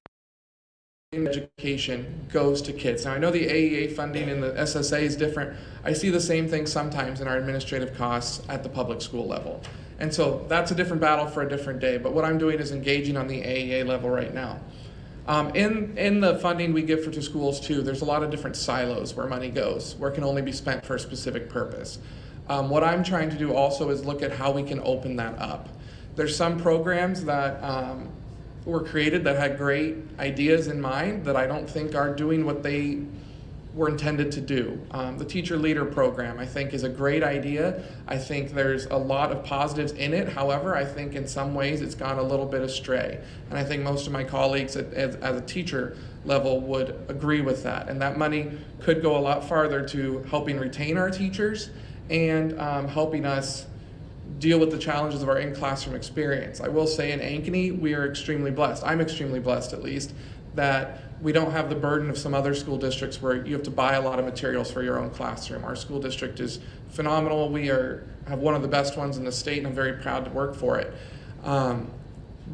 in education goes to kids. Now I know the AEA funding and the SSA is different. I see the same thing sometimes in our administrative costs at the public school level. And so that's a different battle for a different day. But what I'm doing is engaging on the AEA level right now. In the funding we give to schools too, there's a lot of different silos where money goes, where it can only be spent for a specific purpose. What I'm trying to do also is look at how we can open that up. There's some programs that were created that had great ideas in mind that I don't think are doing what they were intended to do. The Teacher Leader Program, I think, is a great idea. I think there's a lot of positives in it. However, I think in some ways it's gone a little bit astray. And I think most of my colleagues at a teacher level would agree with that. And that money could go a lot farther to helping retain our teachers and helping us deal with the challenges of our in-classroom experience. I will say in Ankeny, we are extremely blessed. I'm extremely blessed, at least, that we don't have the burden of some other school districts where you have to buy a lot of materials for your own classroom. Our school district is phenomenal. We have one of the best ones in the state, and I'm very proud to work for it.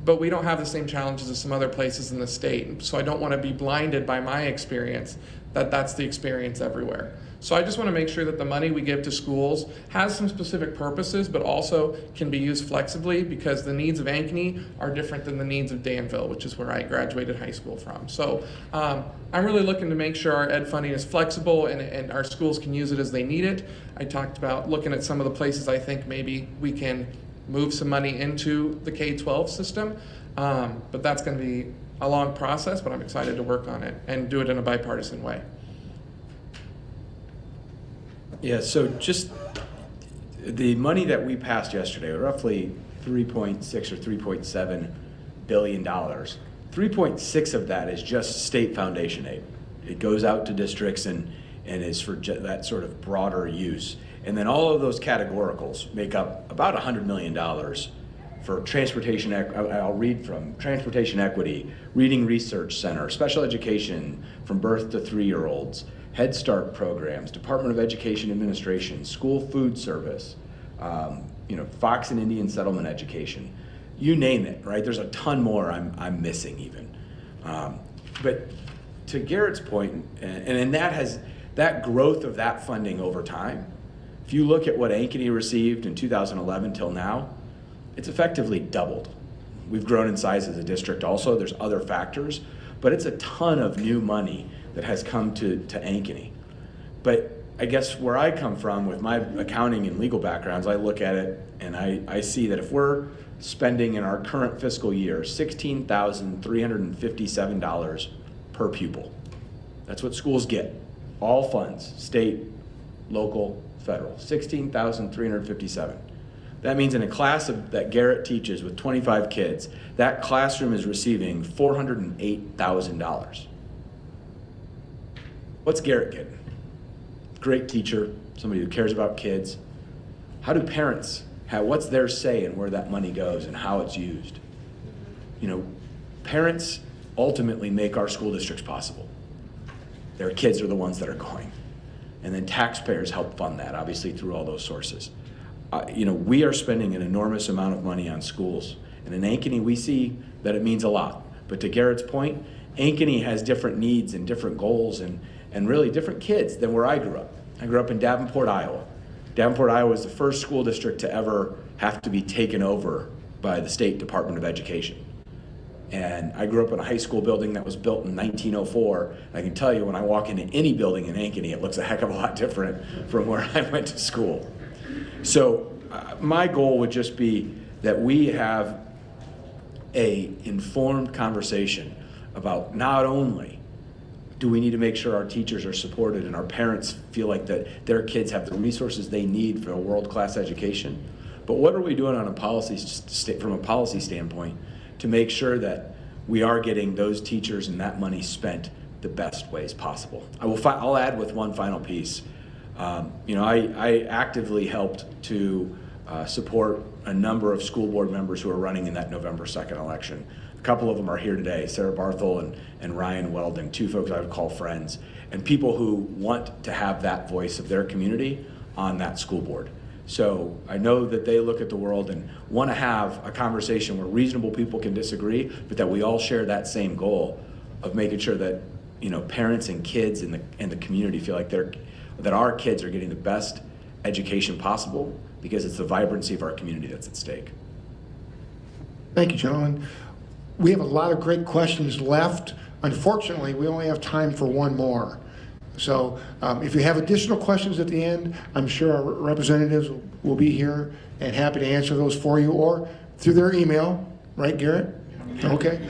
but we don't have the same challenges as some other places in the state. So I don't want to be blinded by my experience that that's the experience everywhere. So I just want to make sure that the money we give to schools has some specific purposes, but also can be used flexibly, because the needs of Ankeny are different than the needs of Danville, which is where I graduated high school from. So I'm really looking to make sure our ed funding is flexible and our schools can use it as they need it. I talked about looking at some of the places I think maybe we can move some money into the K-12 system, but that's going to be a long process, but I'm excited to work on it and do it in a bipartisan way. Yeah, so just the money that we passed yesterday, roughly 3.6 or 3.7 billion dollars. 3.6 of that is just state foundation aid. It goes out to districts and is for that sort of broader use. And then all of those categoricals make up about $100 million for transportation. I'll read from transportation equity, reading research center, special education from birth to 3-year-olds, Head Start programs, Department of Education Administration, school food service, Fox and Indian settlement education, you name it, right? There's a ton more I'm missing even. But to Garrett's point, and that growth of that funding over time, if you look at what Ankeny received in 2011 till now, it's effectively doubled. We've grown in size as a district also, there's other factors, but it's a ton of new money that has come to Ankeny. But I guess where I come from with my accounting and legal backgrounds, I look at it and I see that if we're spending in our current fiscal year $16,357 per pupil, that's what schools get, all funds, state, local, federal, $16,357. That means in a class that Garrett teaches with 25 kids, that classroom is receiving $408,000. What's Garrett getting? Great teacher, somebody who cares about kids. How do parents what's their say in where that money goes and how it's used? Parents ultimately make our school districts possible. Their kids are the ones that are going. And then taxpayers help fund that, obviously, through all those sources. We are spending an enormous amount of money on schools. And in Ankeny, we see that it means a lot. But to Garrett's point, Ankeny has different needs and different goals and really different kids than where I grew up. I grew up in Davenport, Iowa. Davenport, Iowa was the first school district to ever have to be taken over by the State Department of Education. And I grew up in a high school building that was built in 1904. I can tell you when I walk into any building in Ankeny, it looks a heck of a lot different from where I went to school. So my goal would just be that we have an informed conversation about not only do we need to make sure our teachers are supported and our parents feel like that their kids have the resources they need for a world-class education, but what are we doing on a policy from a policy standpoint to make sure that we are getting those teachers and that money spent the best ways possible? I'll add with one final piece. I actively helped to support a number of school board members who are running in that November 2nd election. A couple of them are here today, Sarah Barthel and Ryan Weldon, two folks I would call friends, and people who want to have that voice of their community on that school board. So I know that they look at the world and want to have a conversation where reasonable people can disagree, but that we all share that same goal of making sure that parents and kids in the community feel like that our kids are getting the best education possible, because it's the vibrancy of our community that's at stake. Thank you, gentlemen. We have a lot of great questions left. Unfortunately, we only have time for one more. So if you have additional questions at the end, I'm sure our representatives will be here and happy to answer those for you, or through their email, right, Garrett? Okay.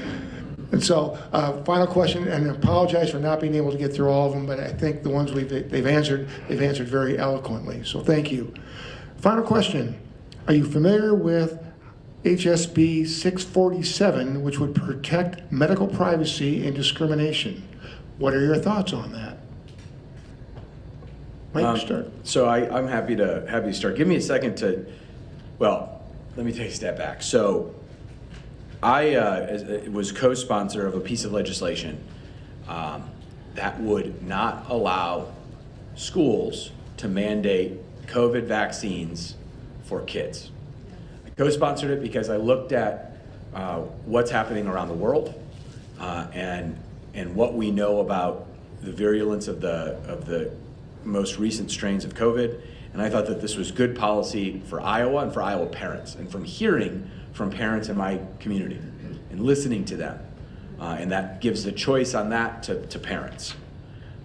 And so, final question, and I apologize for not being able to get through all of them, but I think the ones they've answered very eloquently. So thank you. Final question: are you familiar with HSB 647, which would protect medical privacy and discrimination? What are your thoughts on that? Mike, start. So I'm happy to start. Give me a second let me take a step back. So I was co-sponsor of a piece of legislation that would not allow schools to mandate COVID vaccines for kids. I co-sponsored it because I looked at what's happening around the world and what we know about the virulence of the most recent strains of COVID. And I thought that this was good policy for Iowa and for Iowa parents. And from hearing from parents in my community and listening to them, and that gives the choice on that to parents.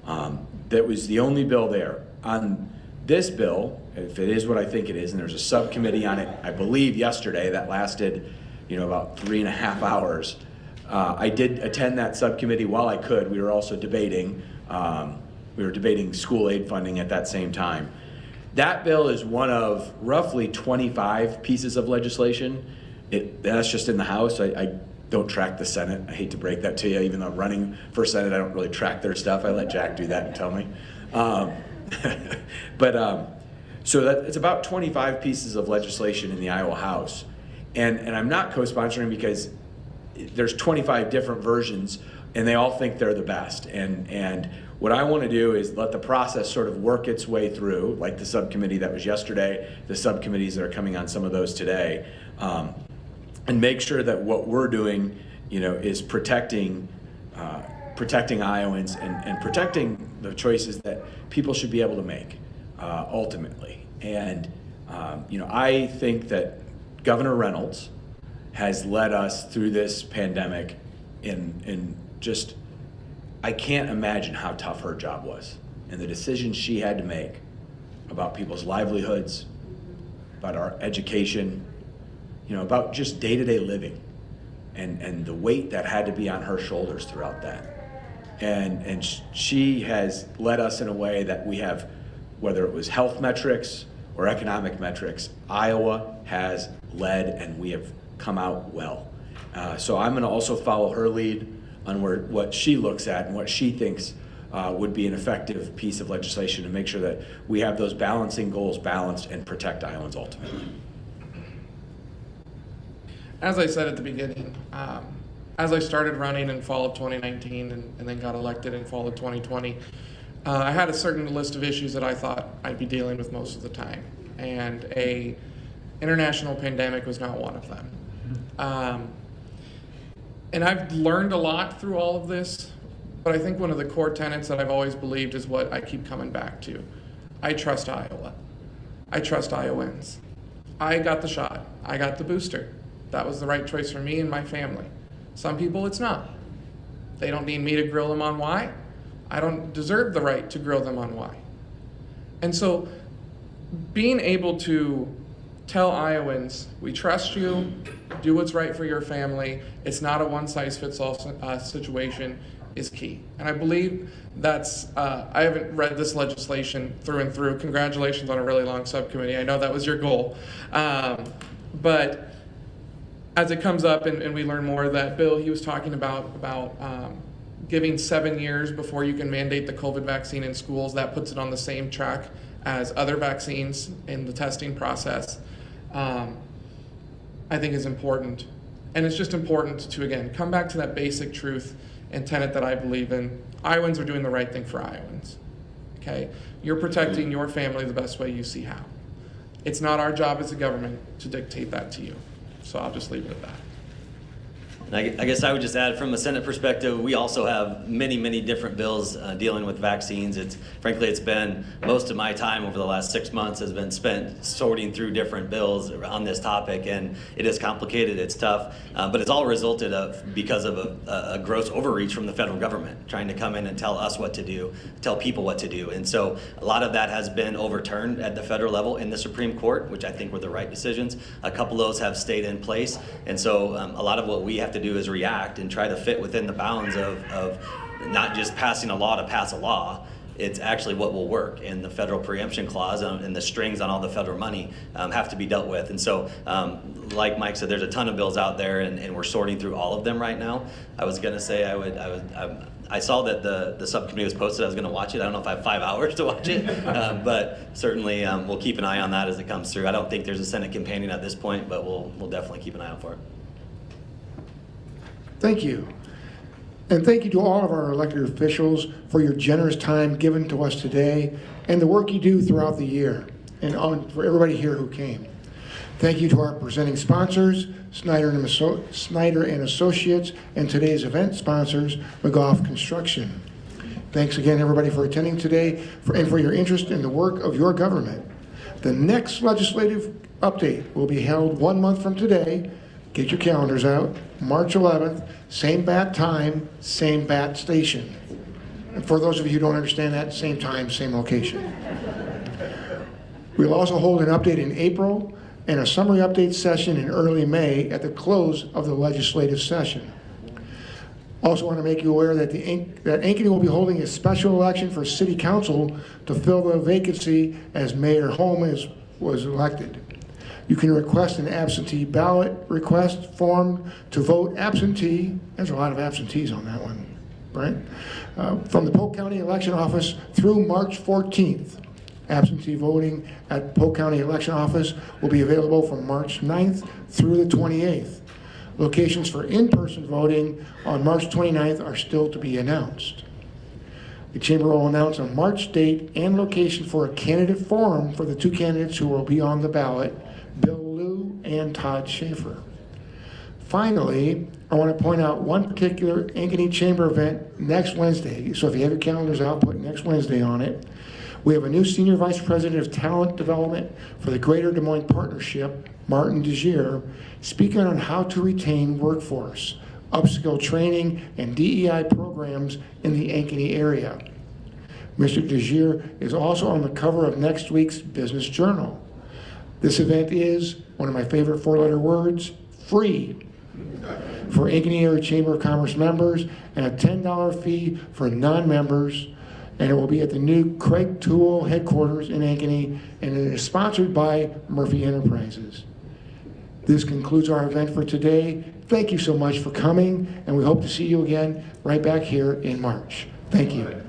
That was the only bill there. On this bill, if it is what I think it is, and there's a subcommittee on it, I believe yesterday, that lasted about 3.5 hours. I did attend that subcommittee while I could. We were also debating, school aid funding at that same time. That bill is one of roughly 25 pieces of legislation. That's just in the House. I don't track the Senate. I hate to break that to you. Even though I'm running for Senate, I don't really track their stuff. I let Jack do that and tell me. So it's about 25 pieces of legislation in the Iowa House. And I'm not co-sponsoring because there's 25 different versions and they all think they're the best. And what I want to do is let the process sort of work its way through, like the subcommittee that was yesterday, the subcommittees that are coming on some of those today, and make sure that what we're doing, is protecting Iowans and protecting the choices that people should be able to make, ultimately. And I think that Governor Reynolds has led us through this pandemic in just, I can't imagine how tough her job was and the decisions she had to make about people's livelihoods, about our education, about just day-to-day living and the weight that had to be on her shoulders throughout that. And she has led us in a way that we have, whether it was health metrics or economic metrics, Iowa has led and we have come out well. So I'm going to also follow her lead on what she looks at and what she thinks would be an effective piece of legislation to make sure that we have those balancing goals balanced and protect Iowans ultimately. As I said at the beginning, as I started running in fall of 2019 and then got elected in fall of 2020, I had a certain list of issues that I thought I'd be dealing with most of the time, and a international pandemic was not one of them. And I've learned a lot through all of this, but I think one of the core tenets that I've always believed is what I keep coming back to. I trust Iowa. I trust Iowans. I got the shot. I got the booster. That was the right choice for me and my family. Some people it's not. They don't need me to grill them on why. I don't deserve the right to grill them on why. And so being able to tell Iowans, we trust you, do what's right for your family, it's not a one-size-fits-all situation, is key. And I believe that's, I haven't read this legislation through and through. Congratulations on a really long subcommittee. I know that was your goal. But as it comes up and we learn more, that bill he was talking about giving 7 years before you can mandate the COVID vaccine in schools, that puts it on the same track as other vaccines in the testing process, I think is important. And it's just important to, again, come back to that basic truth and tenet that I believe in. Iowans are doing the right thing for Iowans, okay? You're protecting your family the best way you see how. It's not our job as a government to dictate that to you. So I'll just leave it at that. And I guess I would just add, from a Senate perspective, we also have many, many different bills dealing with vaccines. Frankly, it's been most of my time over the last 6 months has been spent sorting through different bills on this topic, and it is complicated, it's tough, but it's all resulted because of a gross overreach from the federal government, trying to come in and tell us what to do, tell people what to do. And so a lot of that has been overturned at the federal level in the Supreme Court, which I think were the right decisions. A couple of those have stayed in place, and so a lot of what we have to do is react and try to fit within the bounds of not just passing a law to pass a law. It's actually what will work, and the federal preemption clause and the strings on all the federal money have to be dealt with. And so, like Mike said, there's a ton of bills out there, and we're sorting through all of them right now. I was going to say I saw that the subcommittee was posted. I was going to watch it. I don't know if I have 5 hours to watch it, but certainly we'll keep an eye on that as it comes through. I don't think there's a Senate companion at this point, but we'll definitely keep an eye out for it. Thank you. And thank you to all of our elected officials for your generous time given to us today and the work you do throughout the year, and for everybody here who came. Thank you to our presenting sponsors, Snyder and Associates, and today's event sponsors, McGough Construction. Thanks again, everybody, for attending today and for your interest in the work of your government. The next legislative update will be held 1 month from today. Get your calendars out. March 11th, same bat time, same bat station. And for those of you who don't understand that, same time, same location. We'll also hold an update in April and a summary update session in early May at the close of the legislative session. Also want to make you aware that Ankeny will be holding a special election for City Council to fill the vacancy as Mayor Holm was elected. You can request an absentee ballot request form to vote absentee. There's a lot of absentees on that one, right? From the Polk County Election Office through March 14th. Absentee voting at Polk County Election Office will be available from March 9th through the 28th. Locations for in-person voting on March 29th are still to be announced. The Chamber will announce a March date and location for a candidate forum for the 2 candidates who will be on the ballot, Bill Liu and Todd Schaefer. Finally, I want to point out one particular Ankeny Chamber event next Wednesday. So if you have your calendars out, put next Wednesday on it. We have a new Senior Vice President of Talent Development for the Greater Des Moines Partnership, Martin Desir, speaking on how to retain workforce, upskill training, and DEI programs in the Ankeny area. Mr. Desir is also on the cover of next week's Business Journal. This event is, one of my favorite 4-letter words, free for Ankeny Area Chamber of Commerce members and a $10 fee for non-members. And it will be at the new Craig Tool headquarters in Ankeny, and it is sponsored by Murphy Enterprises. This concludes our event for today. Thank you so much for coming, and we hope to see you again right back here in March. Thank you.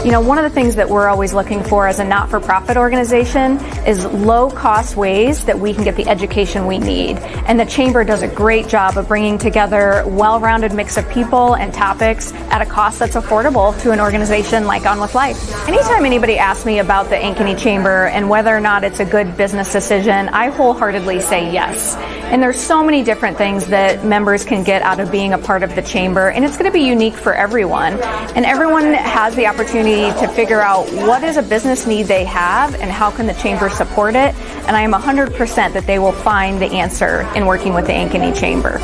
You know, one of the things that we're always looking for as a not-for-profit organization is low-cost ways that we can get the education we need. And the Chamber does a great job of bringing together a well-rounded mix of people and topics at a cost that's affordable to an organization like On With Life. Anytime anybody asks me about the Ankeny Chamber and whether or not it's a good business decision, I wholeheartedly say yes. And there's so many different things that members can get out of being a part of the Chamber, and it's going to be unique for everyone. And everyone has the opportunity to figure out what is a business need they have and how can the Chamber support it. And I am 100% that they will find the answer in working with the Ankeny Chamber.